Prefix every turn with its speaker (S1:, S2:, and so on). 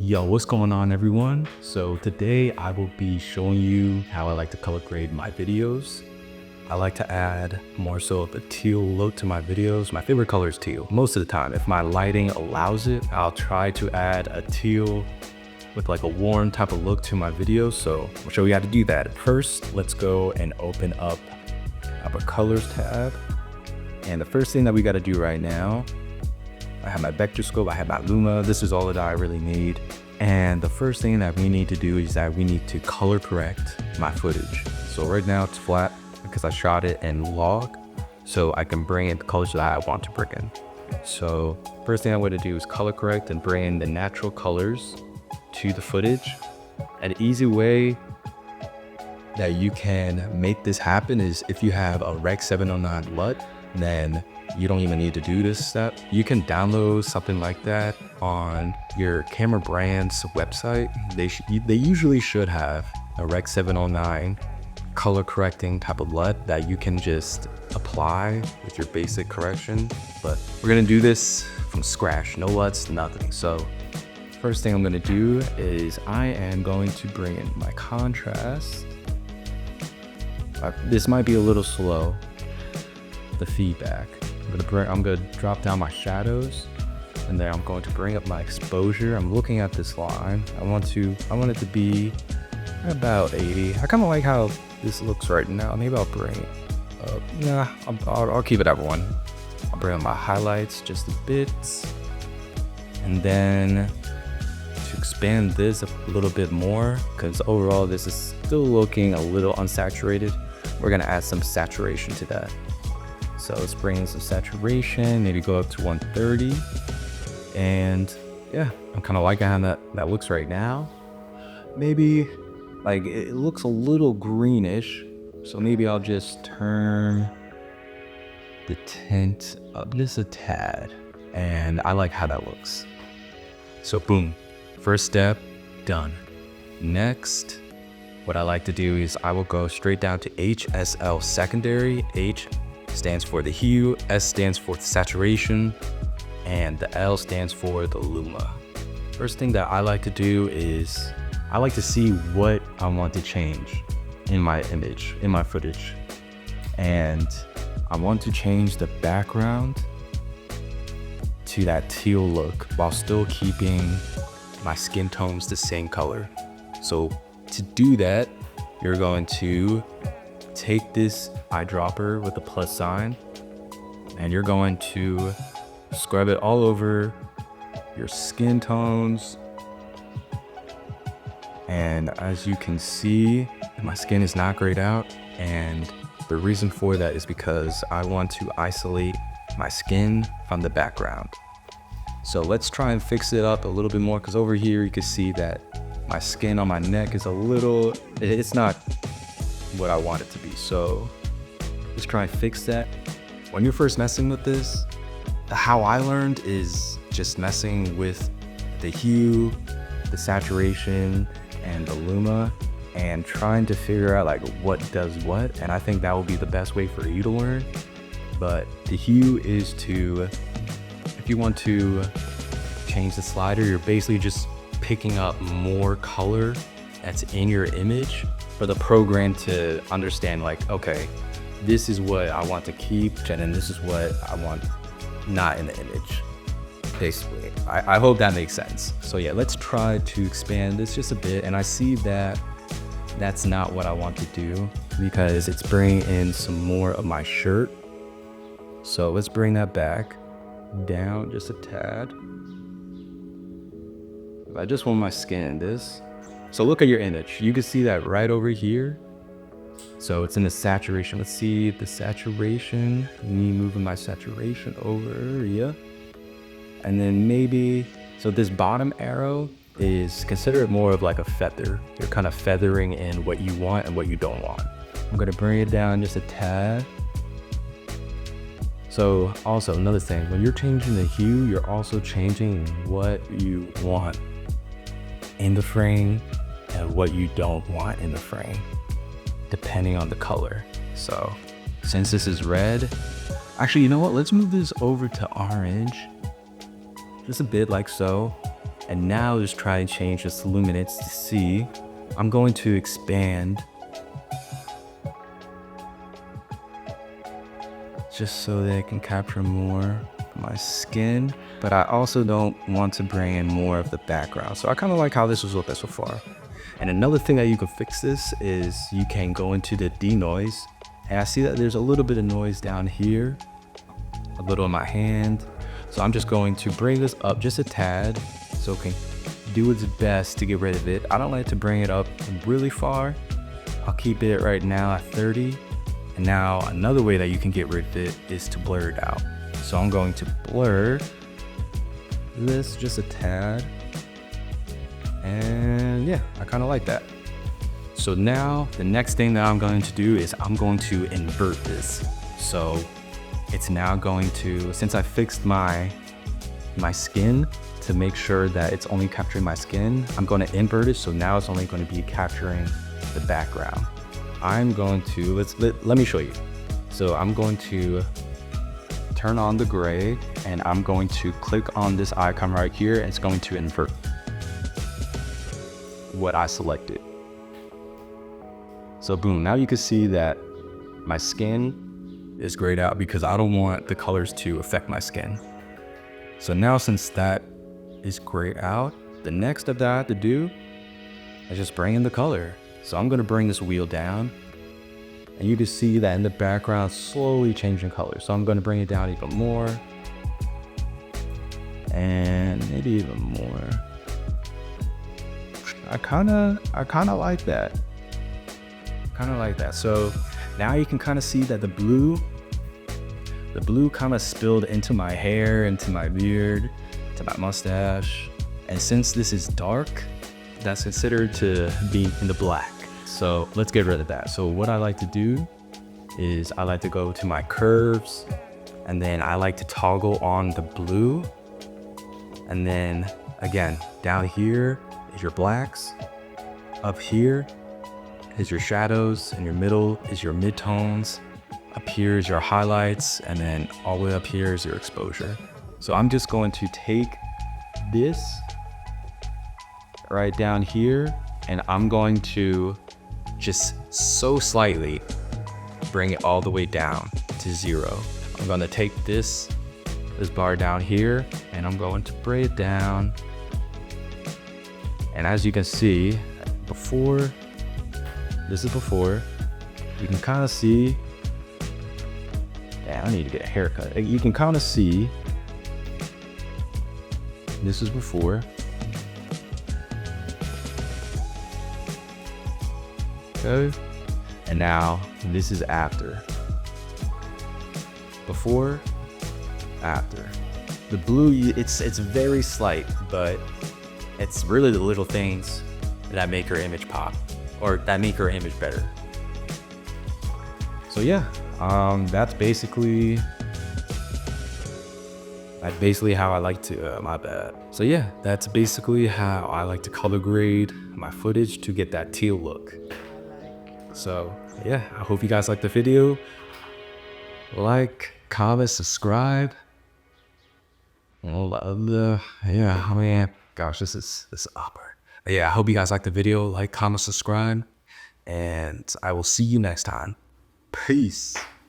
S1: Yo, what's going on everyone? So today I will be showing you how I like to color grade my videos. I like to add more so of a teal look to my videos. My favorite color is teal most of the time. If my lighting allows it, I'll try to add a teal with like a warm type of look to my videos. So I'll show you how to do that. First, let's go and open up our colors tab. And the first thing that we got to do right now, I have my vector scope, I have my Luma. This is all that I really need. And the first thing that we need to do is that we need to color correct my footage. So right now it's flat because I shot it in log, so I can bring in the colors that I want to bring in. So first thing I'm going to do is color correct and bring in the natural colors to the footage. An easy way that you can make this happen is if you have a Rec 709 LUT, then you don't even need to do this step. You can download something like that on your camera brand's website. They usually should have a Rec 709 color correcting type of LUT that you can just apply with your basic correction. But we're gonna do this from scratch, no LUTs, nothing. So first thing I'm gonna do is I am going to bring in my contrast. This might be a little slow, the feedback. I'm gonna drop down my shadows, and then I'm going to bring up my exposure. I'm looking at this line. I want it to be about 80. I kind of like how this looks right now. Maybe I'll bring it up. Nah, I'll keep it at 1. I'll bring up my highlights just a bit, and then to expand this a little bit more, because overall this is still looking a little unsaturated. We're gonna add some saturation to that. So let's bring in some saturation, maybe go up to 130. And yeah, I'm kind of liking how that looks right now. Maybe like it looks a little greenish. So maybe I'll just turn the tint up just a tad. And I like how that looks. So boom, first step done. Next, what I like to do is I will go straight down to HSL Secondary. H stands for the hue, S stands for the saturation, and the L stands for the Luma. First thing that I like to do is I like to see what I want to change in my image, in my footage. And I want to change the background to that teal look while still keeping my skin tones the same color. So to do that, you're going to take this eyedropper with the plus sign, and you're going to scrub it all over your skin tones. And as you can see, my skin is not grayed out, and the reason for that is because I want to isolate my skin from the background. So let's try and fix it up a little bit more, because over here you can see that my skin on my neck is it's not what I want it to be. So let's try and fix that. When you're first messing with this, how I learned is just messing with the hue, the saturation, and the Luma, and trying to figure out like what does what. And I think that will be the best way for you to learn. But the hue is if you want to change the slider, you're basically just picking up more color that's in your image for the program to understand, like, okay, this is what I want to keep, and then this is what I want not in the image, basically. I hope that makes sense. So yeah, let's try to expand this just a bit. And I see that that's not what I want to do, because it's bringing in some more of my shirt. So let's bring that back down just a tad. I just want my skin in this. So look at your image. You can see that right over here. So it's in the saturation. Let's see the saturation. Me moving my saturation over, yeah. And then maybe, so this bottom arrow is, consider it more of like a feather. You're kind of feathering in what you want and what you don't want. I'm gonna bring it down just a tad. So also another thing, when you're changing the hue, you're also changing what you want in the frame and what you don't want in the frame, depending on the color. So since this is red, actually, you know what? Let's move this over to orange, just a bit like so. And now just try and change this luminance to see. I'm going to expand just so that I can capture more of my skin, but I also don't want to bring in more of the background. So I kind of like how this was looking so far. And another thing that you can fix this is you can go into the denoise, and I see that there's a little bit of noise down here, a little in my hand. So I'm just going to bring this up just a tad so it can do its best to get rid of it. I don't like to bring it up really far. I'll keep it right now at 30. And now another way that you can get rid of it is to blur it out. So I'm going to blur this just a tad. And yeah, I kind of like that. So now the next thing that I'm going to do is I'm going to invert this. So it's now going to, since I fixed my skin to make sure that it's only capturing my skin, I'm going to invert it. So now it's only going to be capturing the background. I'm going to, let me show you. So I'm going to turn on the gray and I'm going to click on this icon right here. And it's going to invert what I selected. So boom, now you can see that my skin is grayed out because I don't want the colors to affect my skin. So now since that is grayed out, the next step that I have to do is just bring in the color. So I'm going to bring this wheel down and you can see that in the background slowly changing color. So I'm going to bring it down even more and maybe even more. I kind of like that. So now you can kind of see that the blue kind of spilled into my hair, into my beard, to my mustache. And since this is dark, that's considered to be in the black. So let's get rid of that. So what I like to do is I like to go to my curves and then I like to toggle on the blue. And then again, down here is your blacks. Up here is your shadows, and your middle is your midtones. Up here is your highlights, and then all the way up here is your exposure. So I'm just going to take this right down here and I'm going to just so slightly bring it all the way down to 0. I'm going to take this bar down here and I'm going to bring it down. And as you can see, this is before, you can kind of see, I need to get a haircut. You can kind of see, this is before. Okay. And now this is after. Before, after. The blue, it's very slight, but it's really the little things that make your image pop, or that make your image better. So yeah, that's basically how I like to, my bad. So yeah, that's basically how I like to color grade my footage to get that teal look. So yeah, I hope you guys liked the video. Like, comment, subscribe. Yeah, I mean, gosh, this is awkward. But yeah, I hope you guys liked the video. Like, comment, subscribe, and I will see you next time. Peace.